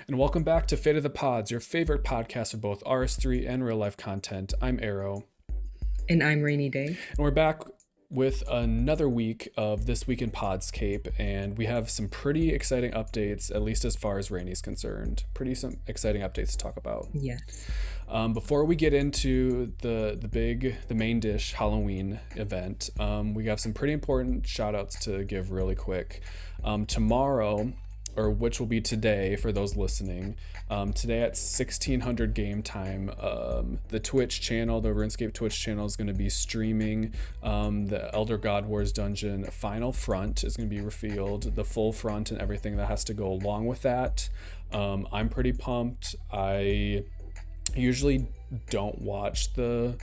And welcome back to Fate of the Pods, your favorite podcast for both RS3 and real life content. I'm Aerro. And I'm Rainyday. And we're back with another week of This Week in Podscape, and we have some pretty exciting updates, at least as far as Rainy's concerned. Some exciting updates to talk about. Yes. Before we get into the main dish Halloween event, we have some pretty important shout outs to give really quick. Tomorrow, or which will be today for those listening, today at 1600 game time, the Twitch channel, the RuneScape Twitch channel, is going to be streaming the Elder God Wars dungeon final front is going to be revealed, the full front and everything that has to go along with that. I'm pretty pumped. I usually don't watch the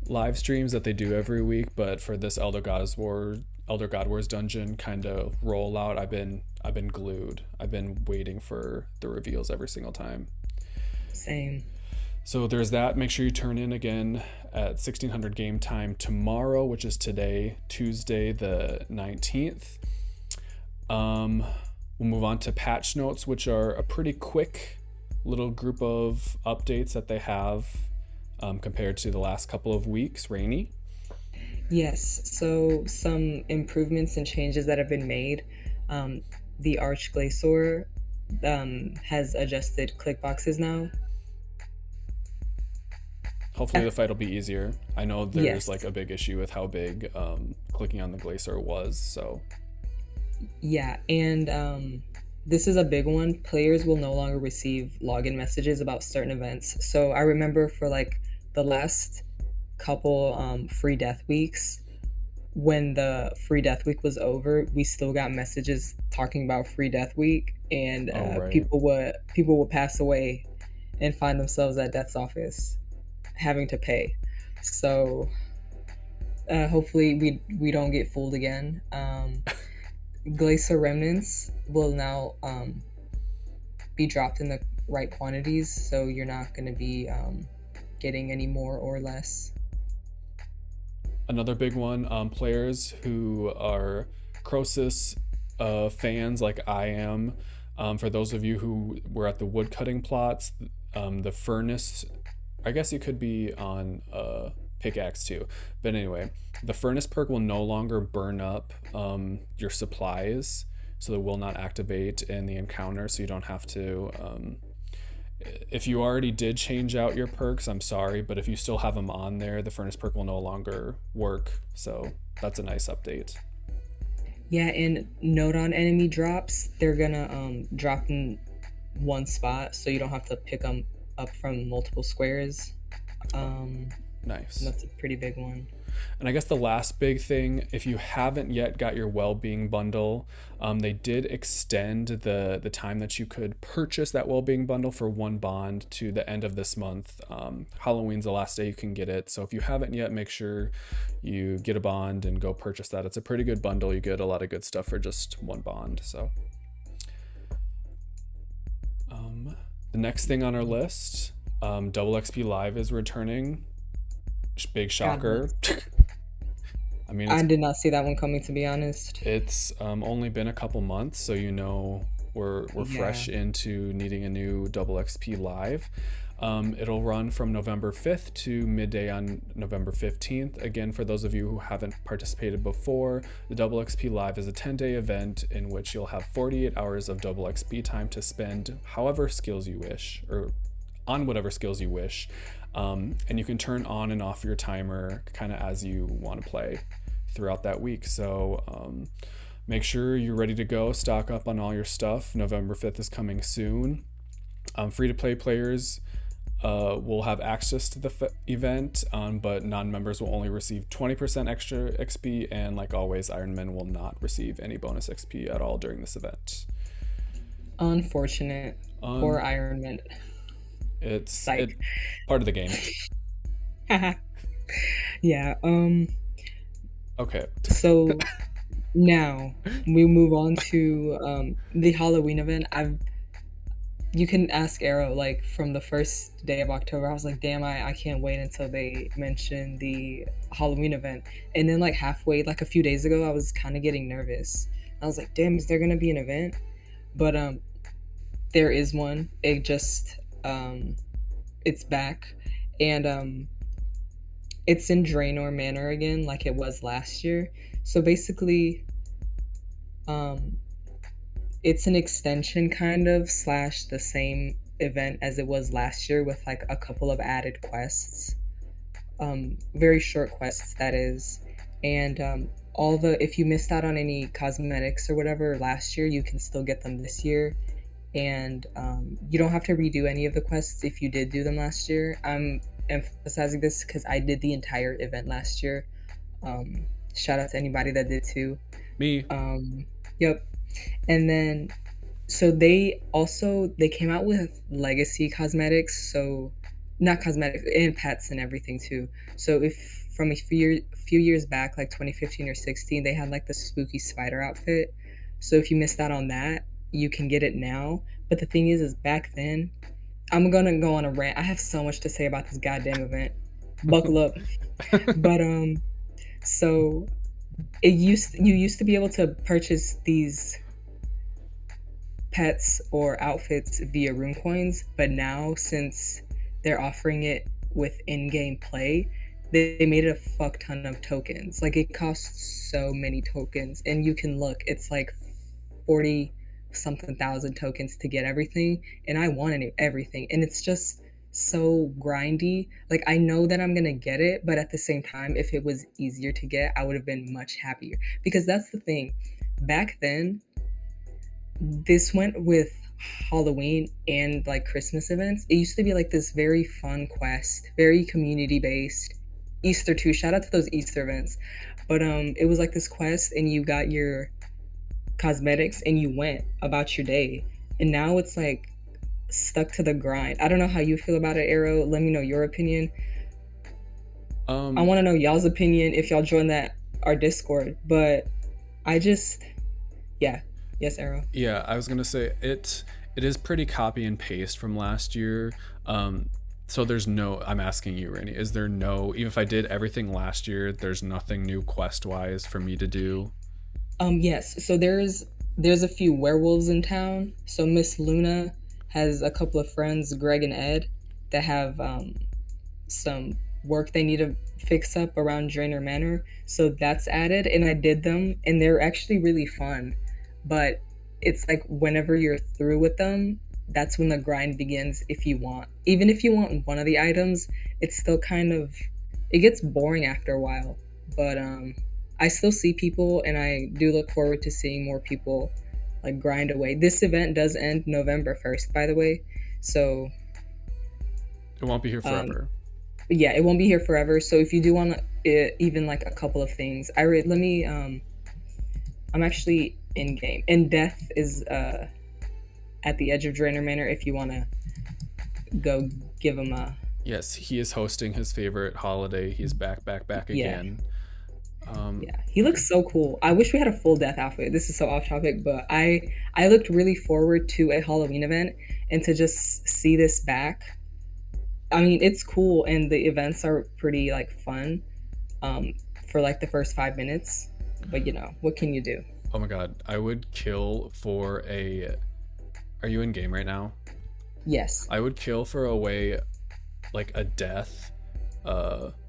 live streams that they do every week, but for this Elder God Wars dungeon kind of rollout, I've been glued. I've been waiting for the reveals every single time. Same. So there's that. Make sure you turn in again at 1600 game time tomorrow, which is today, Tuesday the 19th. We'll move on to patch notes, which are a pretty quick little group of updates that they have compared to the last couple of weeks. Rainy? Yes, so some improvements and changes that have been made. The Arch Glacier has adjusted click boxes now. Hopefully the fight will be easier. I know there's like a big issue with how big clicking on the Glacier was, so. Yeah, and this is a big one. Players will no longer receive login messages about certain events. So I remember for like the last couple free death weeks, when the free death week was over, we still got messages talking about free death week, and people would pass away and find themselves at death's office having to pay. So hopefully we don't get fooled again. Glacier remnants will now be dropped in the right quantities, so you're not going to be getting any more or less. Another big one, players who are Crosis fans like I am, for those of you who were at the woodcutting plots, the furnace, I guess you could be on pickaxe too, but anyway, the furnace perk will no longer burn up your supplies, so it will not activate in the encounter, so you don't have to if you already did change out your perks, I'm sorry, but if you still have them on there, the furnace perk will no longer work, so that's a nice update. Yeah, and note on enemy drops, they're gonna drop in one spot, so you don't have to pick them up from multiple squares. Nice. That's a pretty big one. And I guess the last big thing, if you haven't yet got your well-being bundle, they did extend the time that you could purchase that well-being bundle for one bond to the end of this month. Halloween's the last day you can get it, so if you haven't yet, make sure you get a bond and go purchase that. It's a pretty good bundle. You get a lot of good stuff for just one bond. So the next thing on our list, Double XP Live is returning. Big shocker. I mean, I did not see that one coming, to be honest. It's only been a couple months, so we're fresh into needing a new Double XP Live. It'll run from November 5th to midday on November 15th. Again, for those of you who haven't participated before, the Double XP Live is a 10-day event in which you'll have 48 hours of Double XP time to spend however skills you wish, or on whatever skills you wish. And you can turn on and off your timer kind of as you want to play throughout that week. So make sure you're ready to go. Stock up on all your stuff. November 5th is coming soon. Free-to-play players will have access to the event, but non-members will only receive 20% extra XP, and like always, Ironmen will not receive any bonus XP at all during this event. Unfortunate. Poor Ironmen. It's part of the game. Yeah. Okay. So now we move on to the Halloween event. You can ask Aerro, like, from the first day of October, I was like, damn, I can't wait until they mention the Halloween event. And then like halfway, like a few days ago, I was kind of getting nervous. I was like, damn, is there gonna be an event? But There is one. It's back, and it's in Draenor Manor again, like it was last year. So basically, um, it's an extension kind of slash the same event as it was last year with like a couple of added quests, very short quests that is, and all the if you missed out on any cosmetics or whatever last year, you can still get them this year, and you don't have to redo any of the quests if you did do them last year. I'm emphasizing this because I did the entire event last year. Shout out to anybody that did too. Me. Yep. And then they came out with legacy cosmetics, so not cosmetics and pets and everything too. So if from a few years back, like 2015 or 16, they had like the spooky spider outfit. So if you missed out on that, you can get it now. But the thing is back then, I'm gonna go on a rant. I have so much to say about this goddamn event. Buckle up. But so you used to be able to purchase these pets or outfits via rune coins, but now since they're offering it with in-game play, they made it a fuck ton of tokens. Like it costs so many tokens, and you can look, it's like 40 something thousand tokens to get everything, and I wanted everything, and it's just so grindy. Like I know that I'm gonna get it, but at the same time, if it was easier to get, I would have been much happier. Because that's the thing. Back then, this went with Halloween and like Christmas events. It used to be like this very fun quest, very community based. Easter too. Shout out to those Easter events. But it was like this quest, and you got your cosmetics and you went about your day. And now it's like stuck to the grind. I don't know how you feel about it, Aerro. Let me know your opinion. I want to know y'all's opinion if y'all join that our Discord. But I just, yeah, yes, Aerro. Yeah, I was gonna say it is pretty copy and paste from last year. So there's no. I'm asking you, Rainy. Is there no? Even if I did everything last year, there's nothing new quest wise for me to do. Yes. So there's a few werewolves in town. So Miss Luna has a couple of friends, Greg and Ed, that have some work they need to fix up around Drainer Manor. So that's added, and I did them, and they're actually really fun. But it's like whenever you're through with them, that's when the grind begins. If you want, even if you want one of the items, it's still kind of it gets boring after a while. But I still see people, and I do look forward to seeing more people like grind away. This event does end November 1st, by the way. So it won't be here forever. Yeah, it won't be here forever. So if you do want even like a couple of things, let me. I'm actually in game, and Death is at the edge of Drainer Manor. If you want to go give him a. Yes, he is hosting his favorite holiday. He's back again. Yeah, he looks so cool. I wish we had a full Death outfit. This is so off topic, but I looked really forward to a Halloween event, and to just see this back. I mean, it's cool, and the events are pretty like fun for like the first 5 minutes. But what can you do? Oh my god, I would kill for a. Are you in game right now? Yes. I would kill for a way, like a Death,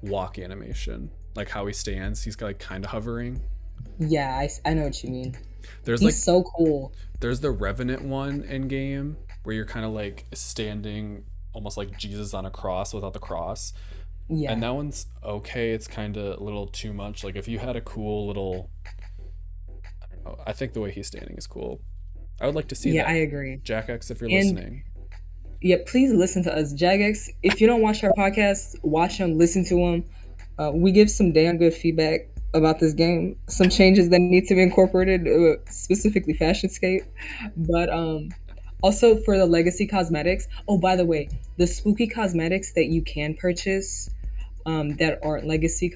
walk animation. Like how he stands, he's like kind of hovering. Yeah, I know what you mean. He's like so cool. There's the Revenant one in game where you're kind of like standing almost like Jesus on a cross without the cross. Yeah. And that one's okay. It's kind of a little too much. Like if you had a cool little, I don't know. I think the way he's standing is cool. I would like to see that. Yeah, I agree. Jack-X, if you're listening. Yeah, please listen to us. Jack-X, if you don't watch our podcast, watch them, listen to them. We give some damn good feedback about this game. Some changes that need to be incorporated, specifically Fashionscape. But also for the legacy cosmetics. Oh, by the way, the spooky cosmetics that you can purchase that aren't legacy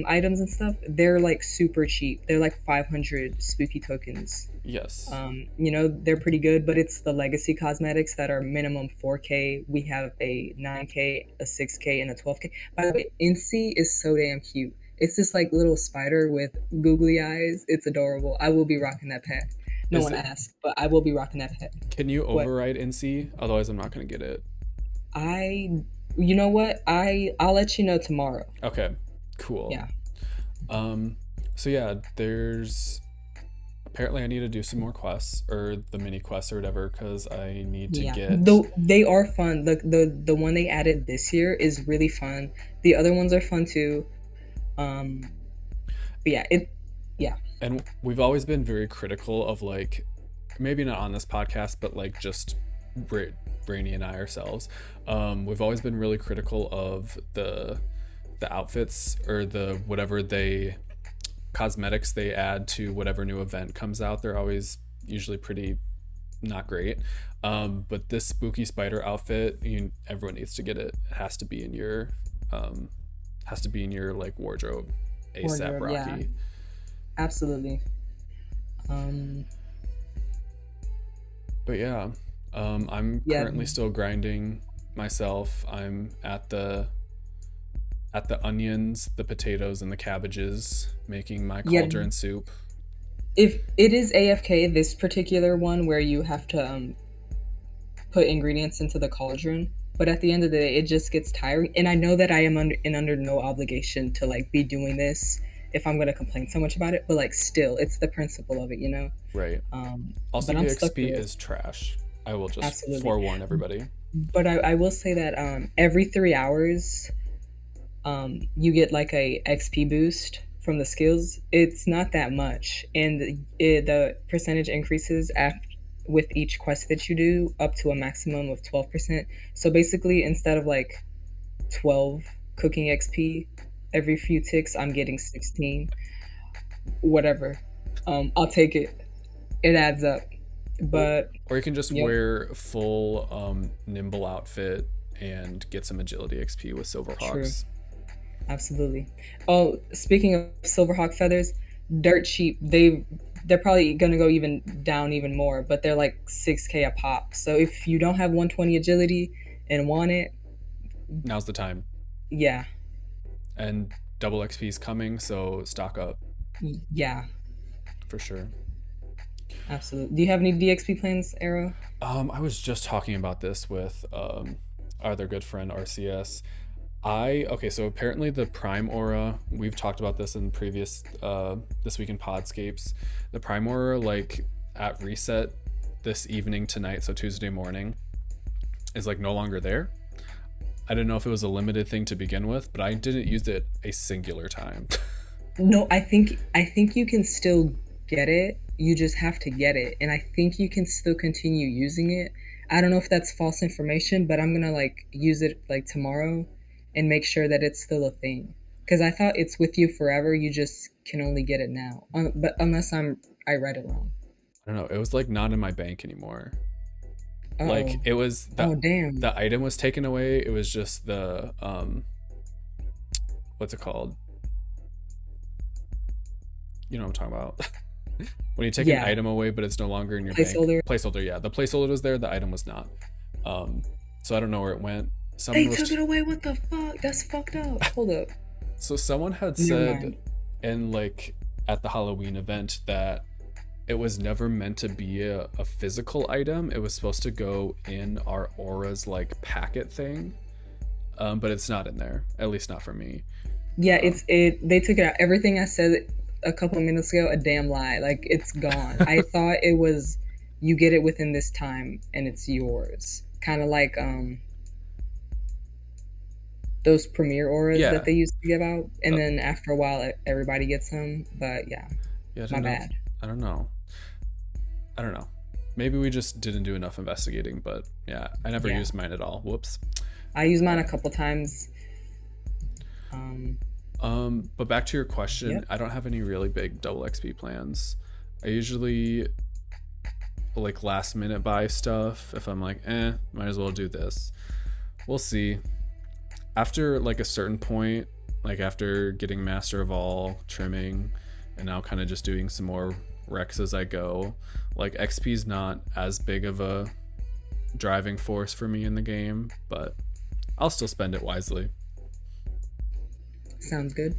items and stuff, they're like super cheap. They're like 500 spooky tokens. Yes. They're pretty good, but it's the legacy cosmetics that are minimum 4K. We have a 9K, a 6K, and a 12K. By the way, Incy is so damn cute. It's this like little spider with googly eyes. It's adorable. I will be rocking that pack. No Is one it? asked, but I will be rocking that head. Can you What override NC? Otherwise, I'm not gonna get it. I, you know what? I'll let you know tomorrow. Okay, cool. Yeah. Um, so yeah, there's apparently I need to do some more quests or the mini quests or whatever because I need to Yeah, get. though they are fun. The one they added this year is really fun. The other ones are fun too. Um, but yeah, yeah, And we've always been very critical of like, maybe not on this podcast, but like just Brainy and I ourselves. We've always been really critical of the outfits or the whatever they cosmetics they add to whatever new event comes out. They're always usually pretty not great. But this spooky spider outfit, everyone needs to get it. It um, has to be in your like wardrobe, ASAP wardrobe. Yeah, Rocky. absolutely. Um, But yeah, I'm yeah, currently still grinding myself. I'm at the onions, the potatoes, and the cabbages, making my yeah. cauldron soup. If it is AFK, this particular one where you have to put ingredients into the cauldron. But at the end of the day, it just gets tiring. And I know that I am under no obligation to like be doing this if I'm gonna complain so much about it. But like, still, it's the principle of it, you know. Right. Also, But the I'm stuck XP through it. is trash. I will just Absolutely. forewarn everybody. But I will say that every 3 hours, you get like a XP boost from the skills. It's not that much, and the percentage increases after with each quest that you do up to a maximum of 12%. So basically, instead of like 12 cooking XP every few ticks, I'm getting 16. Whatever. I'll take it. It adds up. Or, But or you can just yep, wear full nimble outfit and get some agility XP with true. Silverhawks. Absolutely. Oh, speaking of Silverhawk feathers, dirt cheap. They're probably gonna go even down even more, but they're like 6K a pop. So if you don't have 120 agility and want it, Now's the time. yeah, And double XP is coming, so stock up yeah, for sure. absolutely. Do you have any DXP plans, Arrow? I was just talking about this with our other good friend RCS. Okay, so apparently the Prime Aura, we've talked about this in previous This Week in Podscapes. The Prime Aura, like at reset this evening tonight, so Tuesday morning, is like no longer there. I didn't know if it was a limited thing to begin with, but I didn't use it a singular time. No, I think you can still get it. You just have to get it, and I think you can still continue using it. I don't know if that's false information, but I'm gonna like use it like tomorrow and make sure that it's still a thing. Because I thought it's with you forever. You just can only get it now. But unless I read it wrong. I don't know. It was like not in my bank anymore. Like Oh, it was oh damn. the item was taken away. It was just the what's it called? You know what I'm talking about. When you take an Yeah, item away but it's no longer in your bank. placeholder. Placeholder, yeah. The placeholder was there, the item was not. So I don't know where it went. They Someone was took it away. What the fuck? That's fucked up. Hold up. so someone had Never said mind. in like at the Halloween event that it was never meant to be a physical item. It was supposed to go in our auras like packet thing. But it's not in there. At least not for me. Yeah, Um, they took it out. Everything I said a couple of minutes ago, a damn lie. Like it's gone. I thought it was you get it within this time and it's yours. Kind of like those premiere auras that yeah. they used to give out, and Uh, then after a while everybody gets them. But yeah, yeah, I my didn't know. bad. I don't know. I don't know. Maybe we just didn't do enough investigating, but yeah, I never Yeah, used mine at all. Whoops. I used mine a couple times. Um, But back to your question, yep. I don't have any really big double XP plans. I usually like last minute buy stuff if I'm like, might as well do this. We'll see. After like a certain point, like after getting Master of All, trimming, and now kind of just doing some more Rex as I go, like XP's not as big of a driving force for me in the game, but I'll still spend it wisely. Sounds good.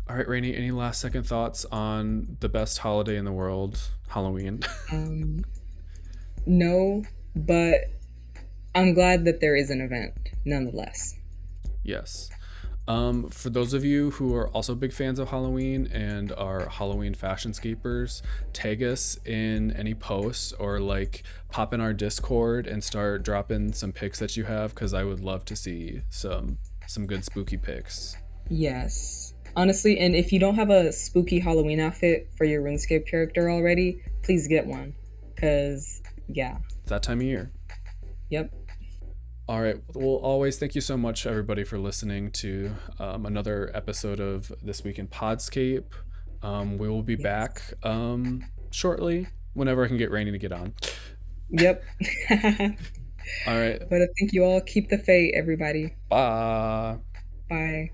All right, Rainy, any last second thoughts on the best holiday in the world, Halloween? Um, no, but I'm glad that there is an event nonetheless. Yes. For those of you who are also big fans of Halloween and are Halloween fashionscapers, tag us in any posts or like pop in our Discord and start dropping some pics that you have because I would love to see some good spooky pics. Yes. Honestly, and if you don't have a spooky Halloween outfit for your RuneScape character already, please get one. Cause yeah. It's that time of year. Yep. All right. Well, always thank you so much, everybody, for listening to another episode of This Week in Podscape. We will be back Yes. shortly, whenever I can get Rainy to get on. Yep. All right. But I think you all keep the faith, everybody. Bye. Bye.